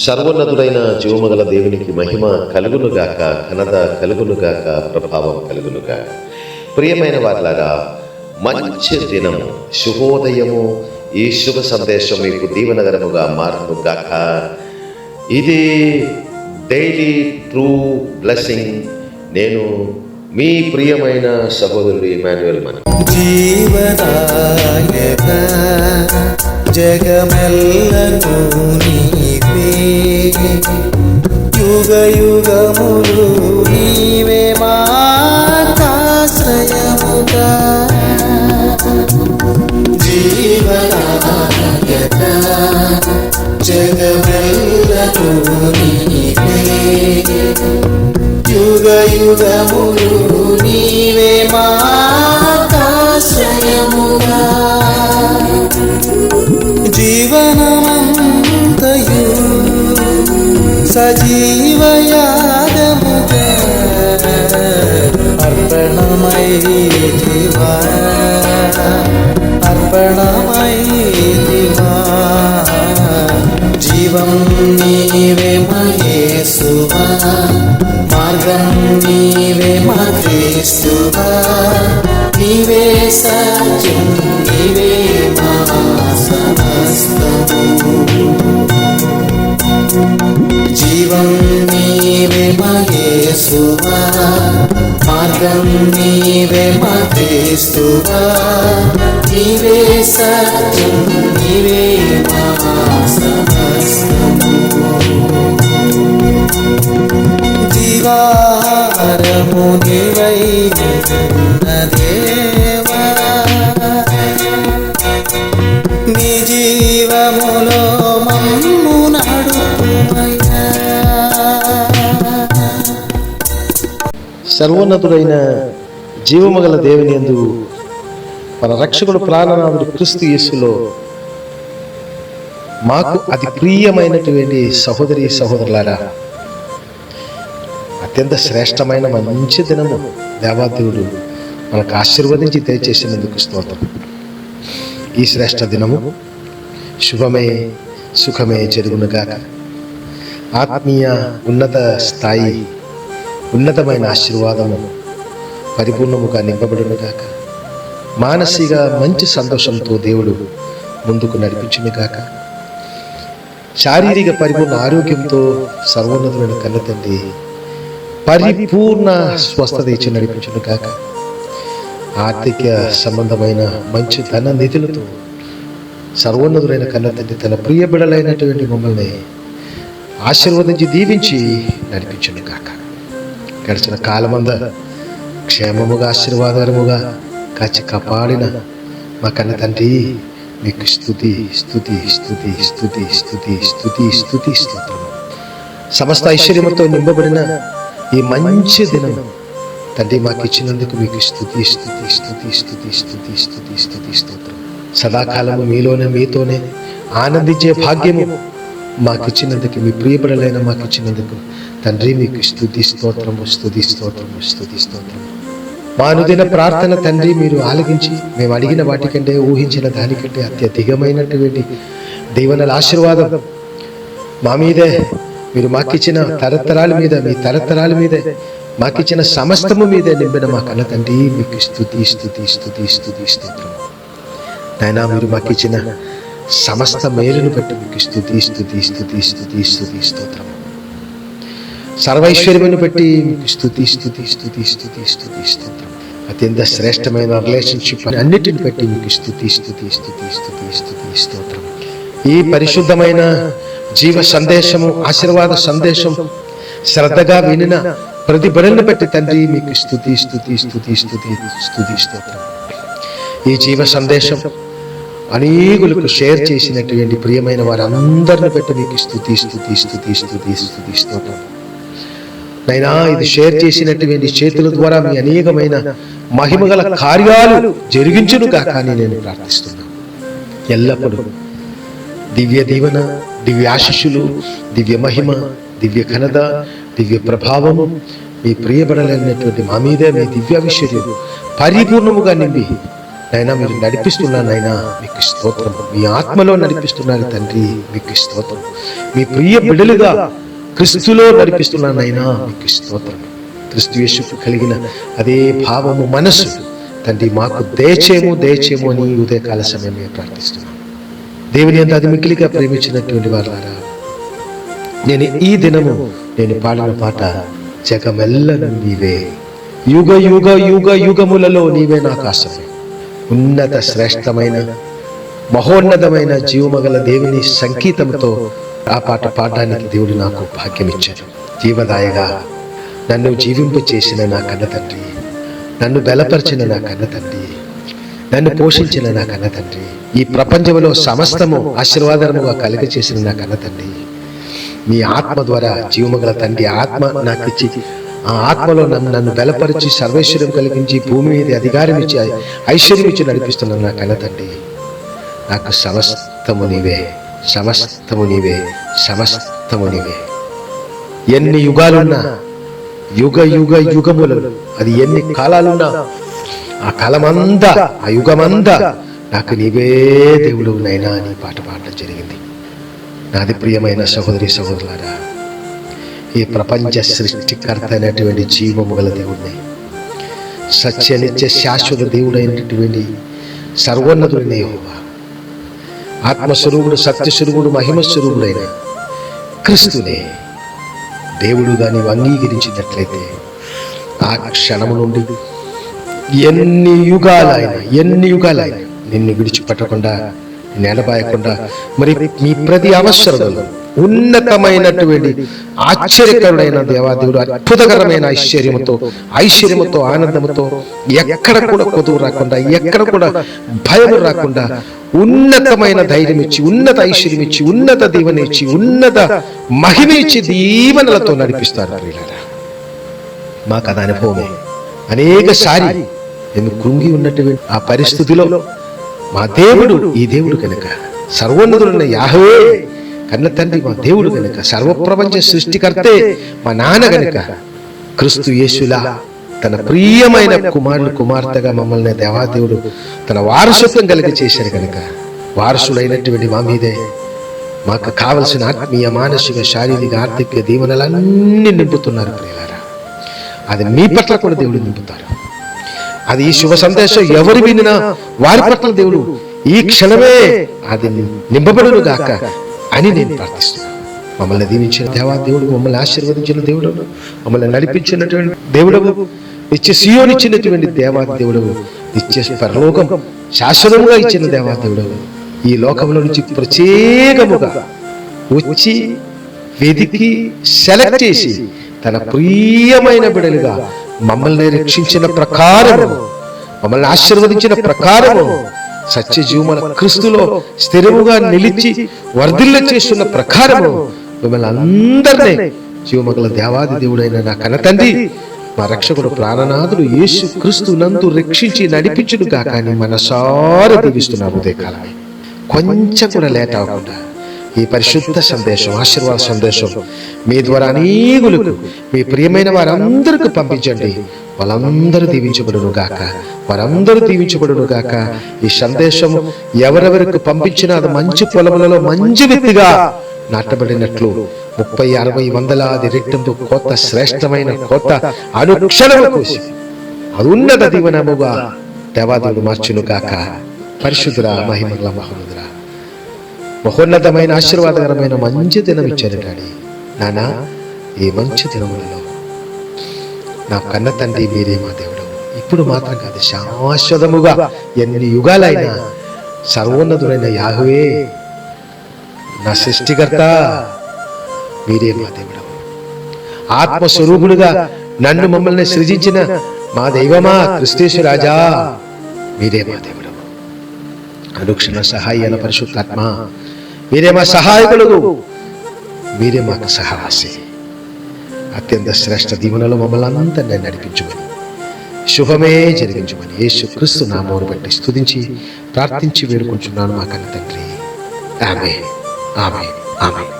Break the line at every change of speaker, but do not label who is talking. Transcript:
సర్వోన్నతుడైన జీవమగల దేవునికి మహిమ కలుగునుగాక, ఘనత కలుగునుగాక, ప్రభావం కలుగునుగాక. ప్రియమైన వారిలారా, మంచి దినము, శుభోదయము, ఈ శుభ సందేశం మీకు దీవెనకరముగా మారునుగాక. ఇది డైలీ ట్రూ బ్లెస్సింగ్. నేను మీ ప్రియమైన సహోదరుడు ఇమాన్యుయల్ మన
జీవనాయక జగమెల్లను నీవే, యుగ యుగములు నీవే మాకాశ్రయముగా. జీవనాయక జగమెల్లను నీవే, యుగ యుగములు నీవే మాకాశ్రయముగా. జీవనమంతయు సజీవయాగముగా అర్పణమై దివా, అర్పణమై దివా. జీవం నీవే మయేసువా, మార్గం నీవే మా క్రీస్తువా. నీవే సత్యం, నీవే మా సమస్తము. జీవం నీవే మా యేసువా, మార్గం నీవే మా క్రీస్తువా. నీవే సత్యం, నీవే మా సమస్తము. జీవారము నీవై దేవా, నీ జీవములో మమ్ము నడుపుమయ్యా.
సర్వోన్నతుడైన జీవమగల దేవుని యందు మన రక్షకుడు ప్రాణనాథుడు క్రీస్తు యేసులో మాకు అతి ప్రియమైనటువంటి సహోదరి సహోదరులారా, అత్యంత శ్రేష్టమైన మంచి దినము దేవాదేవుడు మనకు ఆశీర్వదించి దయచేసినందుకు స్తోత్రం. ఈ శ్రేష్ట దినము శుభమే సుఖమే జరుగునుగాక. ఆత్మీయ ఉన్నత స్థాయి, ఉన్నతమైన ఆశీర్వాదము పరిపూర్ణముగా నింపబడునుగాక. మానసిక మంచి సంతోషంతో దేవుడు ముందుకు నడిపించునుగాక. శారీరక పరిపూర్ణ ఆరోగ్యంతో సర్వోన్నతమైన కన్న తండ్రి పరిపూర్ణ స్వస్థత ఇచ్చి నడిపించునుగాక. ఆర్థిక సంబంధమైన మంచి ధన నిధులతో సర్వోన్నతుడైన కన్న తండ్రి తన ప్రియ బిడలైనటువంటి మమ్మల్ని ఆశీర్వదించి దీవించి నడిపించునుగాక. గడిచిన కాలమంద క్షేమముగా ఆశీర్వాదకరముగా కాచి కాపాడిన మా కన్న తండ్రి మీకు స్తుతి స్తుతి స్తుతి స్తుతి స్తుతి స్తుతి స్తుతి స్తోత్రం. సమస్త ఐశ్వర్యముతో నింపబడిన ఈ మంచి దినం తండ్రి మాకు ఇచ్చినందుకు మీకు స్తుతి స్తుతి స్తుతి స్తుతి స్తుతి స్తుతి స్తుతి స్తోత్రం. సదాకాలము మీలోనే మీతోనే ఆనందించే భాగ్యము మాకు ఇచ్చినందుకు, మీ ప్రియబడలైన మాకు ఇచ్చినందుకు తండ్రి మీకు స్తుతి స్తోత్రము స్తుతి స్తోత్రము స్తుతి స్తోత్రము. మా అనుదిన ప్రార్థన తండ్రి మీరు ఆలకించి మేము అడిగిన వాటికంటే ఊహించిన దానికంటే అత్యధికమైనటువంటి దీవెనల ఆశీర్వాదం మా మీదే మీరు మాకిచ్చిన తరతరాల మీద, మీ తరతరాల మీదే మాకిచ్చిన సమస్తము మీదే నింపిన మా కన్న తండ్రి మీకు స్తుతి స్తుతి స్తుతి స్తుతి స్తోత్రం. నాయనా, మీరు మాకిచ్చిన సమస్త మేలును బట్టి మీకు స్తుతి స్తుతి స్తుతి స్తుతి స్తుతి స్తోత్రం. సర్వైశ్వర్యమును బట్టి మీకు స్తుతి స్తుతి స్తుతి స్తుతి స్తుతి స్తోత్రం. అత్యంత శ్రేష్టమైన రిలేషన్షిప్ అన్నిటిని బట్టి మీకు స్తుతి స్తుతి స్తుతి స్తుతి స్తుతి స్తోత్రం. ఈ పరిశుద్ధమైన జీవ సందేశము, ఆశీర్వాద సందేశం శ్రద్ధగా వినిన ప్రతి బిడ్డలను బట్టి తండ్రి మీకు స్తుతి స్తుతి స్తుతి స్తుతి స్తుతి స్తోత్రం. ఈ జీవ సందేశం అనేకులకు షేర్ చేసినటువంటి ప్రియమైన వారందరిని బట్టి మీకు స్తుతి స్తుతి స్తుతి స్తుతి స్తుతి స్తోత్రం. నైనా, ఇది షేర్ చేసినటువంటి చేతుల ద్వారా మీ అనేకమైన మహిమగల కార్యాలు జరిగించునుగా కానీ నేను ప్రార్థిస్తున్నాను. ఎల్లప్పుడూ దివ్య దీవెన, దివ్య ఆశీస్సులు, దివ్య మహిమ, దివ్య ఘనత, దివ్య ప్రభావము మీ ప్రియబడలేనటువంటి మా మీదే మీ దివ్యావిషయం పరిపూర్ణముగా నింపి నైనా మీరు నడిపిస్తున్నారు నైనా, మీకు స్తోత్రం. మీ ఆత్మలో నడిపిస్తున్నారు తండ్రి, మీకు స్తోత్రం. మీ ప్రియ బిడ్డలుగా క్రీస్తులో నడిపిస్తున్నారు నైనా, మీకు స్తోత్రం. క్రీస్తు యేసుకు కలిగిన అదే భావము, మనసు తండ్రి మాకు దయచేము అని ఉదయకాల సమయమే ప్రార్థిస్తున్నాను. దేవుని అంత అది మిక్కిలిగా ప్రేమించినటువంటి వారులారా, నేను ఈ దినము నేను పాడిన పాట, జగమెల్లను నీవే, యుగ యుగ యుగ యుగములలో నీవే నాకు ఆశ్రయం. ఉన్నత శ్రేష్టమైన మహోన్నతమైన జీవమగల దేవుని సంగీతంతో ఆ పాట పాడడానికి దేవుడు నాకు భాగ్యం ఇచ్చాడు. జీవదాయగా నన్ను జీవింపు చేసిన నా కన్న తండ్రి, నన్ను బలపరిచిన నా కన్న తండ్రి, నన్ను పోషించిన నా కన్న తండ్రి, ఈ ప్రపంచంలో సమస్తము ఆశీర్వాదముగా కలిగ చేసిన నా కన్న తండ్రి, మీ ఆత్మ ద్వారా జీవమగల తండ్రి ఆత్మ నాకు ఇచ్చి, ఆ ఆత్మలో నన్ను బలపరిచి సర్వేశ్వరం కలిగించి భూమి మీద అధికారం ఇచ్చి ఐశ్వర్యం ఇచ్చి నడిపిస్తున్నాను నా కన్న తండ్రి. నాకు సమస్తము నీవే, సమస్తము నీవే, సమస్తము నీవే. ఎన్ని యుగాలున్నా, యుగ యుగ యుగములు, అది ఎన్ని కాలాలున్నా, ఆ కాలమంతా ఆ యుగమంతా నాకు నీవే దేవుడు నైనా అని పాట పాడడం జరిగింది. నాది ప్రియమైన సహోదరి సహోదరులారా, ఈ ప్రపంచ సృష్టికర్త అయినటువంటి జీవము గల దేవుడిని, సత్యనిత్య శాశ్వత దేవుడైనటువంటి సర్వోన్నతుడైన యెహోవా, ఆత్మస్వరూపుడు, సత్యస్వరూపుడు, మహిమస్వరూపుడైన క్రీస్తునే దేవుడుగా నీవు అంగీకరించినట్లయితే, ఆ క్షణము నుండి ఎన్ని యుగాలైనా నిన్ను విడిచిపెట్టకుండా, నిలబాయకుండా, మరి మీ ప్రతి అవసరంలో ఉన్నతమైనటువంటి ఆశ్చర్యకరుడైన దేవాదేవుడు అద్భుతకరమైన ఐశ్వర్యముతో ఆనందముతో, ఎక్కడ కూడా కొదువు రాకుండా, ఎక్కడ కూడా భయం రాకుండా, ఉన్నతమైన ధైర్యం ఇచ్చి, ఉన్నత ఐశ్వర్యం ఇచ్చి, ఉన్నత దీవెన ఇచ్చి, ఉన్నత మహిమ ఇచ్చి దీవెనలతో నడిపిస్తారు. ప్రియులారా, మాకు అది అనుభవమే. అనేక సారి నేను కృంగి ఉన్నటువంటి ఆ పరిస్థితిలో మా దేవుడు, ఈ దేవుడు కనుక, సర్వోన్నతుడైన యాహవే కన్న తండ్రి మా దేవుడు కనుక, సర్వప్రపంచ సృష్టికర్తే మా నాన్న గనుక, క్రీస్తు యేసులా తన ప్రియమైన కుమార్తెగా మమ్మల్ని దేవాదేవుడు తన వారసత్వం కలిగి చేశారు కనుక, వారసుడైనటువంటి మా మీదే మాకు కావలసిన ఆత్మీయ, మానసిక, శారీరక, ఆర్థిక దీవెనలన్నీ నింపుతున్నారు. ప్రియులారా, అది మీ పట్ల కూడా దేవుడు నింపుతారు. అది ఈ శుభ సందేశం ఎవరు వినినా వారి పట్ల దేవుడు ఈ క్షణమే అది నింపబడును గాక అని నేను ప్రార్థిస్తున్నాను. మమ్మల్ని దీవించిన దేవాదేవుడు, మమ్మల్ని ఆశీర్వదించిన దేవుడు, మమ్మల్ని నడిపించినటువంటి దేవుడు, నిత్య సియోనిచ్చినటువంటి దేవాదేవుడు, నిత్య పరలోకం శాశ్వతముగా ఇచ్చిన దేవాదేవుడు, ఈ లోకంలో నుంచి ప్రత్యేకముగా వచ్చి వెదికి సెలెక్ట్ చేసి తన ప్రియమైన బిడ్డలుగా మమ్మల్ని రక్షించిన ప్రకారము, మమ్మల్ని ఆశీర్వదించిన ప్రకారము, సత్య జీవమున క్రీస్తులో స్థిరముగా నిలిచి వర్ధిల్ల చేస్తున్న ప్రకారము మిమ్మల్ని అందరినీ జీవమగల దేవాది దేవుడైన నా కన్న తండ్రి, మా రక్షకుడు ప్రాణనాథుడు యేసు క్రీస్తు నందు రక్షించి నడిపించును గాక అని మనసారా దీవిస్తున్నాము. ఉదయకాలమే కొంచెం కూడా లేట్ అవ్వకుండా ఈ పరిశుద్ధ సందేశం, ఆశీర్వాద సందేశం మీ ద్వారా అనేకులకు, మీ ప్రియమైన వారందరికీ పంపించండి. వాళ్ళందరూ దీవించబడును గాక, వారందరూ దీవించబడును గాక. ఈ సందేశం ఎవరెవరికి పంపించినా అది మంచి పొలములలో మంచి విత్తిగా నాటబడినట్లు 30, 60, 100 రెట్టింపు కోత, శ్రేష్టమైన కోత అనుక్షణము కోసి అది ఉన్నత దీవెనముగా దేవాదేవుడు మార్చును గాక. పరిశుద్ధురా, మహిమగల మహోన్నతుడా, మహోన్నతమైన ఆశీర్వాదకరమైన మంచి దినం ఇచ్చారు డాడీ. నానా, ఈ మంచి దినములలో నా కన్న తండ్రి మీరే మా దేవుడు. ఇప్పుడు మాత్రం కాదు, శాశ్వతముగా ఎన్ని యుగాలైనా సర్వోన్నతుడైన యాహవే నా సృష్టికర్త మీరే మా దేవుడు. ఆత్మస్వరూపుడుగా నన్ను మమ్మల్ని సృజించిన మా దైవమా క్రీస్తు రాజా మీరే మా దేవుడు. అనుక్షణ సహాయన పరిశుద్ధాత్మ మీరే మా సహాయకులు, మీరే మాకు సహవాసి. అత్యంత శ్రేష్ఠ దీవెనలో మమ్మల్ని అందరినీ నడిపించుమని, శుభమే జరిగించమని యేసు క్రీస్తు నామమును బట్టి స్తుతించి ప్రార్థించి వేడుకుంటున్నాను మా కన్న తండ్రి. ఆమేన్, ఆమేన్, ఆమేన్.